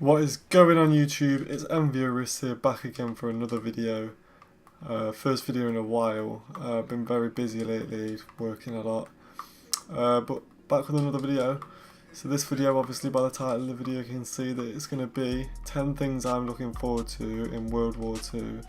What is going on YouTube? It's MVOris here, back again for another video. First video in a while. I've been very busy lately, working a lot. But back with another video. So this video, obviously by the title of the video you can see that it's going to be 10 things I'm looking forward to in World War II.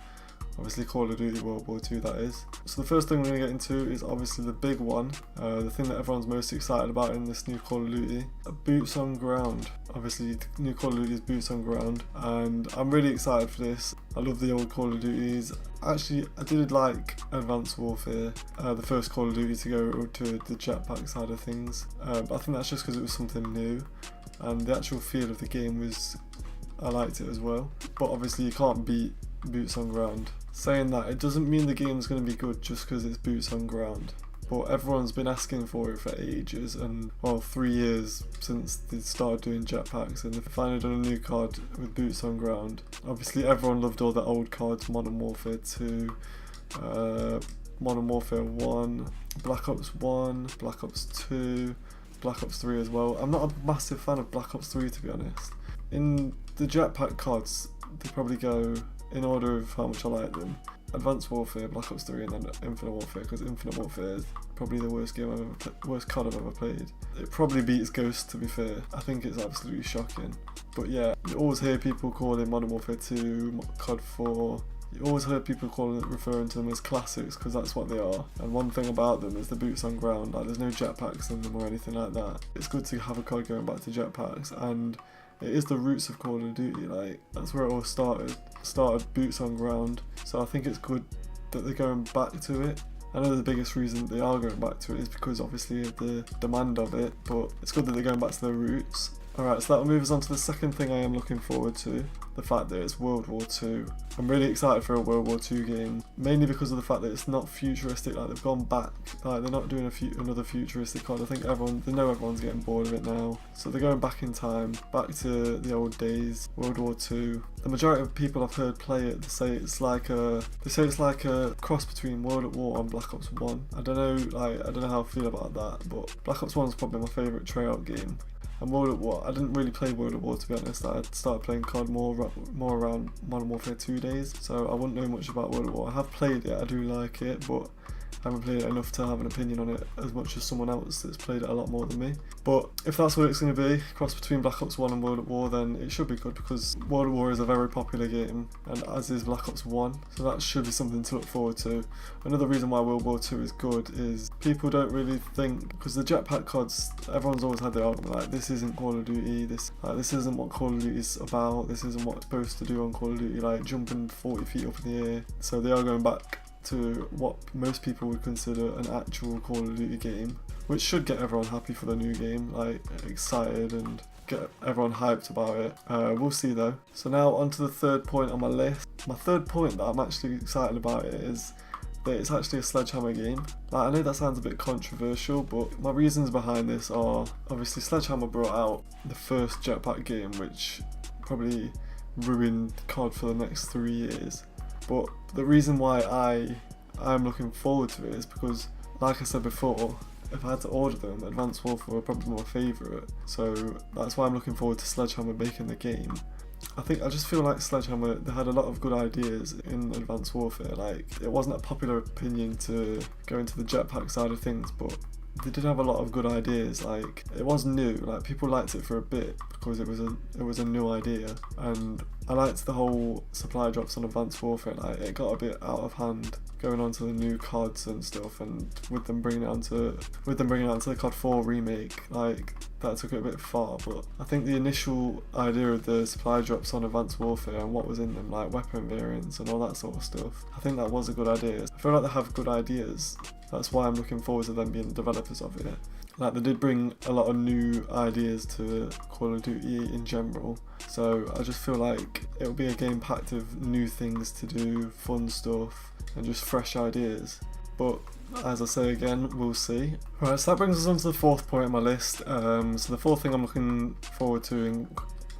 Obviously Call of Duty World War II, that is. So the first thing we're going to get into is obviously the big one, the thing that everyone's most excited about in this new Call of Duty, boots on ground. Obviously the new Call of Duty is boots on ground, and I'm really excited for this. I love the old Call of Duties. Actually, I did like Advanced Warfare, the first Call of Duty to go to the jetpack side of things, but I think that's just because it was something new, and the actual feel of the game was, I liked it as well. But obviously you can't beat boots on ground. Saying that, it doesn't mean the game's going to be good just because it's boots on ground. But everyone's been asking for it for ages, and well, 3 years since they started doing jetpacks, and they've finally done a new COD with boots on ground. Obviously everyone loved all the old CODs, Modern Warfare 2, Modern Warfare 1, Black Ops 1, Black Ops 2, Black Ops 3 as well. I'm not a massive fan of Black Ops 3 to be honest. In the jetpack CODs, they probably go in order of how much I like them: Advanced Warfare, Black Ops 3, and then Infinite Warfare, because Infinite Warfare is probably the worst game worst COD I've ever played. It probably beats Ghost, to be fair. I think it's absolutely shocking. But yeah, you always hear people calling Modern Warfare 2, COD 4. You always heard people referring to them as classics, because that's what they are. And one thing about them is the boots on ground. Like, there's no jetpacks in them or anything like that. It's good to have a COD going back to jetpacks, and it is the roots of Call of Duty. Like, that's where it all started boots on ground. So I think it's good that they're going back to it. I know the biggest reason they are going back to it is because obviously of the demand of it, but it's good that they're going back to their roots. Alright, so that will move us on to the second thing I am looking forward to, the fact that it's World War II. I'm really excited for a World War II game, mainly because of the fact that it's not futuristic. Like, they've gone back, like, they're not doing another futuristic COD. I think they know everyone's getting bored of it now, so they're going back in time, back to the old days, World War II. The majority of people I've heard play it, they say it's like a cross between World at War and Black Ops 1. I don't know how I feel about that, but Black Ops 1 is probably my favourite tryout game. And World at War, I didn't really play World at War, to be honest. I started playing COD more around Modern Warfare 2 days, so I wouldn't know much about World at War. I have played it, I do like it, but I haven't played it enough to have an opinion on it as much as someone else that's played it a lot more than me. But if that's what it's going to be, cross between Black Ops 1 and World at War, then it should be good, because World at War is a very popular game, and as is Black Ops 1, so that should be something to look forward to. Another reason why World War 2 is good is people don't really think, because the jetpack CODs, everyone's always had their argument, like, this isn't Call of Duty, this isn't what Call of Duty is about, this isn't what it's supposed to do on Call of Duty, like jumping 40 feet up in the air. So they are going back to what most people would consider an actual Call of Duty game, which should get everyone happy for the new game, like excited and get everyone hyped about it. We'll see though. So now on to the third point on my list. My third point that I'm actually excited about it is that it's actually a Sledgehammer game. Like, I know that sounds a bit controversial, but my reasons behind this are, obviously Sledgehammer brought out the first jetpack game, which probably ruined COD for the next 3 years. But the reason why I'm looking forward to it is because, like I said before, if I had to order them, Advanced Warfare were probably my favourite. So that's why I'm looking forward to Sledgehammer making the game. I just feel like Sledgehammer, they had a lot of good ideas in Advanced Warfare. Like, it wasn't a popular opinion to go into the jetpack side of things, but they did have a lot of good ideas. Like, it was new, like people liked it for a bit because it was a new idea, and I liked the whole supply drops on Advanced Warfare. Like, it got a bit out of hand going on to the new CODs and stuff, and with them bringing it onto the COD 4 remake, like, that took it a bit far. But I think the initial idea of the supply drops on Advanced Warfare and what was in them, like weapon variants and all that sort of stuff, I think that was a good idea. I feel like they have good ideas. That's why I'm looking forward to them being the developers of it. Like, they did bring a lot of new ideas to Call of Duty in general, so I just feel like it'll be a game packed of new things to do, fun stuff, and just fresh ideas. But as I say again, we'll see. Right, so that brings us on to the fourth point on my list. So the fourth thing I'm looking forward to in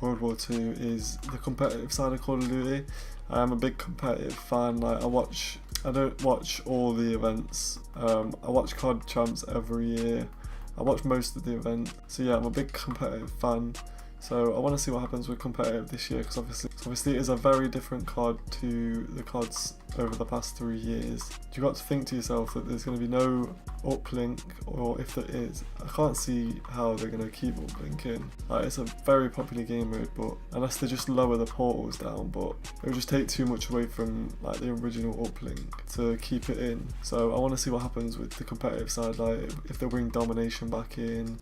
World War II is the competitive side of Call of Duty. I am a big competitive fan. Like, I don't watch all the events. I watch COD Champs every year. I watch most of the event. So yeah, I'm a big competitive fan. So I want to see what happens with competitive this year, because obviously it is a very different COD to the CODs over the past 3 years. You got to think to yourself that there's going to be no uplink, or if there is, I can't see how they're going to keep uplinking. Like, it's a very popular game mode, but unless they just lower the portals down, but it would just take too much away from like the original uplink to keep it in. So I want to see what happens with the competitive side, like if they bring domination back in,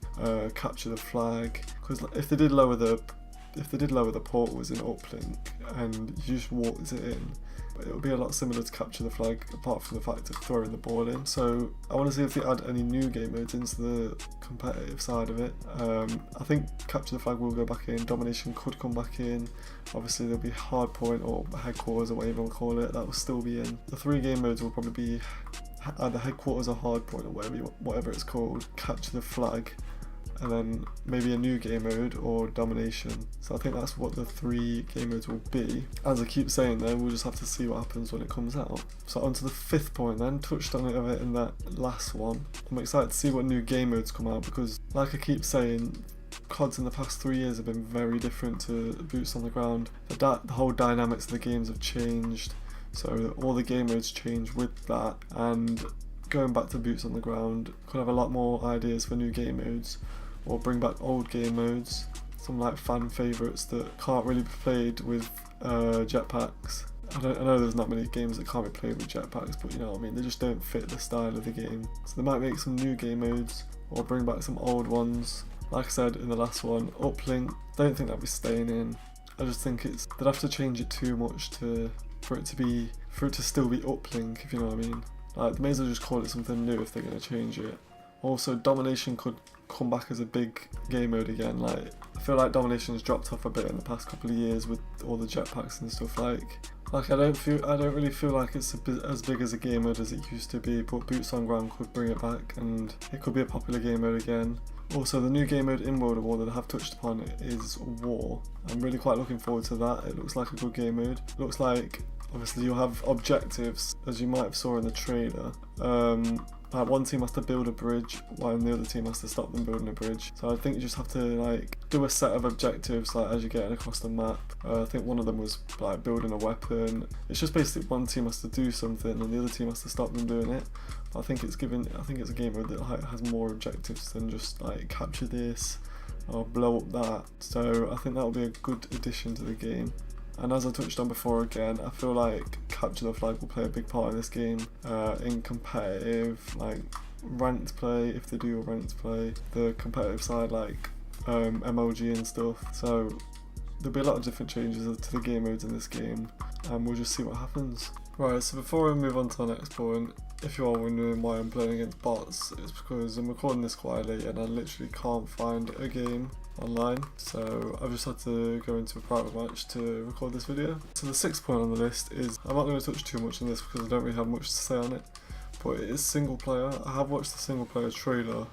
capture the flag, because if they did lower the portals in uplink and you just walked it in, it would be a lot similar to capture the flag, apart from the fact of throwing the ball in. So I want to see if they add any new game modes into the competitive side of it. I think capture the flag will go back in, domination could come back in, obviously there'll be hardpoint or headquarters or whatever you want to call it, that will still be in. The 3 game modes will probably be either headquarters or hardpoint, or whatever it's called, capture the flag, and then maybe a new game mode or domination. So I think that's what the 3 game modes will be. As I keep saying though, we'll just have to see what happens when it comes out. So on to the 5th point then, touched on it a bit in that last one. I'm excited to see what new game modes come out, because like I keep saying, CODs in the past 3 years have been very different to Boots on the Ground. The whole dynamics of the games have changed, so all the game modes change with that, and going back to Boots on the Ground, could have a lot more ideas for new game modes, or bring back old game modes, some like fan favourites that can't really be played with jetpacks. I know there's not many games that can't be played with jetpacks, but you know what I mean, they just don't fit the style of the game. So they might make some new game modes, or bring back some old ones. Like I said in the last one, uplink, don't think that'll be staying in. I just think they'd have to change it too much for it to still be uplink, if you know what I mean. Like, they may as well just call it something new if they're going to change it. Also, domination could come back as a big game mode again. Like, I feel like domination's dropped off a bit in the past couple of years with all the jetpacks and stuff. Like I don't really feel like it's as big as a game mode as it used to be, but Boots on Ground could bring it back, and it could be a popular game mode again. Also, the new game mode in World of War that I have touched upon is War. I'm really quite looking forward to that. It looks like a good game mode. It looks like, obviously, you'll have objectives, as you might have saw in the trailer. Like, one team has to build a bridge, while the other team has to stop them building a bridge. So I think you just have to like do a set of objectives like as you're getting across the map. I think one of them was like building a weapon. It's just basically one team has to do something and the other team has to stop them doing it. But I think it's a game mode that has more objectives than just like capture this or blow up that. So I think that will be a good addition to the game. And as I touched on before again, I feel like capture the flag will play a big part in this game, in competitive, like ranked play, if they do a ranked play, the competitive side like MLG and stuff. So there'll be a lot of different changes to the game modes in this game, and we'll just see what happens. Right, so before we move on to the next point, if you are wondering why I'm playing against bots, it's because I'm recording this quite late and I literally can't find a game online, so I've just had to go into a private match to record this video. So the 6th point on the list is, I'm not going to touch too much on this because I don't really have much to say on it, but it is single player. I have watched the single player trailer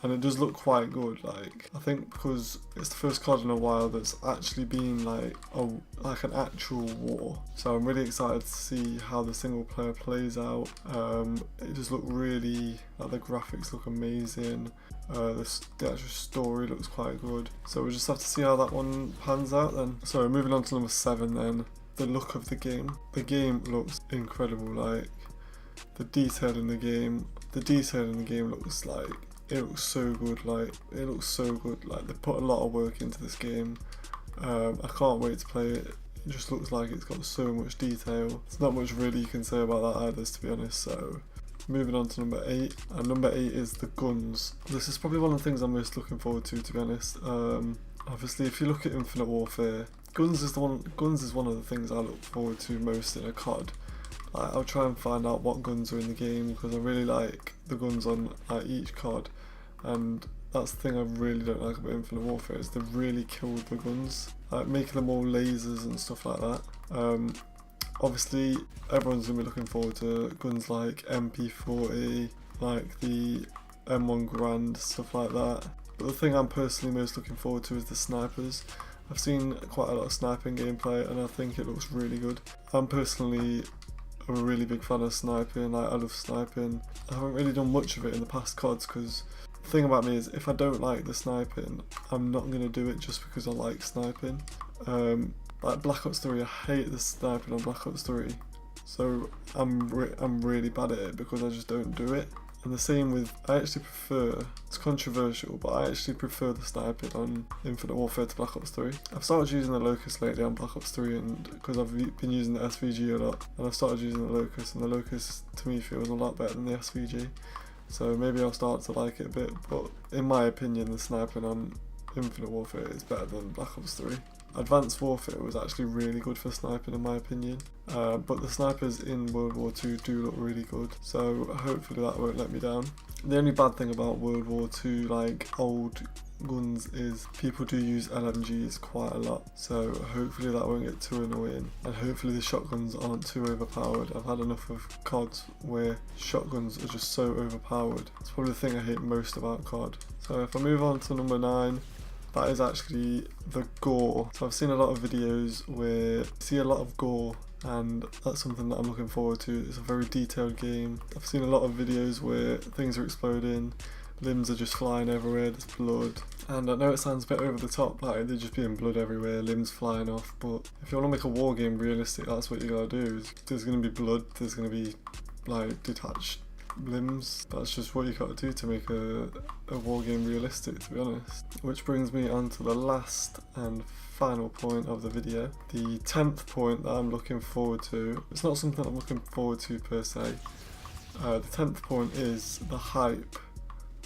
and it does look quite good. Like, I think because it's the first COD in a while that's actually been like an actual war, so I'm really excited to see how the single player plays out. It just look really, like, the graphics look amazing, the actual story looks quite good, so we'll just have to see how that one pans out then. So moving on to number 7 then, the look of the game. The game looks incredible. Like, the detail in the game looks like, it looks so good. Like, it looks so good. Like, they put a lot of work into this game. I can't wait to play it. It just looks like it's got so much detail. There's not much really you can say about that either, to be honest. So moving on to number 8, and number 8 is the guns. This is probably one of the things I'm most looking forward to be honest. Obviously, if you look at Infinite Warfare, guns is one of the things I look forward to most in a COD. I'll try and find out what guns are in the game because I really like the guns on each COD, and that's the thing I really don't like about Infinite Warfare, is they've really killed the guns, like making them all lasers and stuff like that. Obviously everyone's going to be looking forward to guns like MP40, like the M1 Grand, stuff like that, but the thing I'm personally most looking forward to is the snipers. I've seen quite a lot of sniping gameplay and I think it looks really good. I'm personally I'm a really big fan of sniping. Like, I love sniping. I haven't really done much of it in the past CODs because The thing about me is, if I don't like the sniping, I'm not going to do it just because I like sniping. Like Black Ops 3, I hate the sniping on Black Ops 3. So I'm really bad at it because I just don't do it. And the same with, I actually prefer, it's controversial, but I actually prefer the sniping on Infinite Warfare to Black Ops 3. I've started using the Locust lately on Black Ops 3, and because I've been using the SVG a lot, and I've started using the Locust, and the Locust to me feels a lot better than the SVG. So maybe I'll start to like it a bit, but in my opinion the sniping on Infinite Warfare is better than Black Ops 3. Advanced Warfare was actually really good for sniping in my opinion, but the snipers in World War 2 do look really good, so hopefully that won't let me down. The only bad thing about World War 2 like old guns is people do use LMGs quite a lot, so hopefully that won't get too annoying, and hopefully the shotguns aren't too overpowered. I've had enough of CODs where shotguns are just so overpowered. It's probably the thing I hate most about COD. So if I move on to number 9, that is actually the gore. So I've seen a lot of videos where you see a lot of gore, and that's something that I'm looking forward to. It's a very detailed game. I've seen a lot of videos where things are exploding, limbs are just flying everywhere, there's blood. And I know it sounds a bit over the top, like there's just being blood everywhere, limbs flying off, but if you want to make a war game realistic, that's what you gotta do. There's gonna be blood, there's gonna be like detached limbs. That's just what you gotta do to make a war game realistic, to be honest. Which brings me on to the last and final point of the video. The 10th point that I'm looking forward to. It's not something I'm looking forward to per se. The 10th point is the hype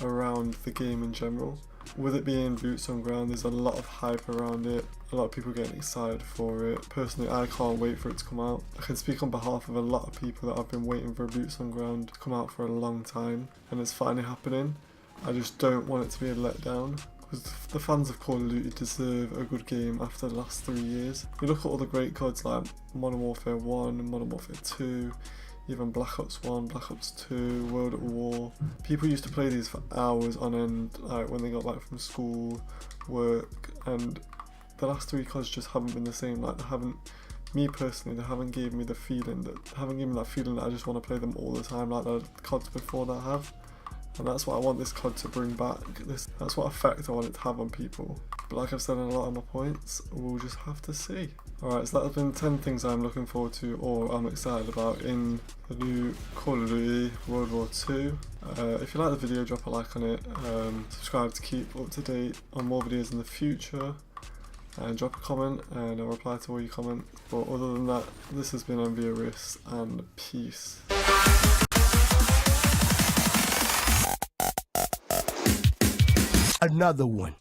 around the game in general. With it being boots on ground, there's a lot of hype around it, a lot of people getting excited for it. Personally, I can't wait for it to come out. I can speak on behalf of a lot of people that have been waiting for boots on ground to come out for a long time, and it's finally happening. I just don't want it to be a letdown, because the fans of Call of Duty deserve a good game after the last 3 years. You look at all the great CODs like Modern Warfare 1, Modern Warfare 2, even Black Ops 1, Black Ops 2, World at War. People used to play these for hours on end, like when they got back from school, work, and the last 3 CODs just haven't been the same. Like, they haven't, me personally, they haven't given me the feeling that, I just want to play them all the time like the CODs before that have. And that's what I want this COD to bring back. That's what effect I want it to have on people. But like I've said in a lot of my points, we'll just have to see. Alright, so that has been 10 things I'm looking forward to or I'm excited about in the new Call of Duty World War 2. If you like the video, drop a like on it. Subscribe to keep up to date on more videos in the future. And drop a comment and I'll reply to all your comments. But other than that, this has been Envious and peace. Another one.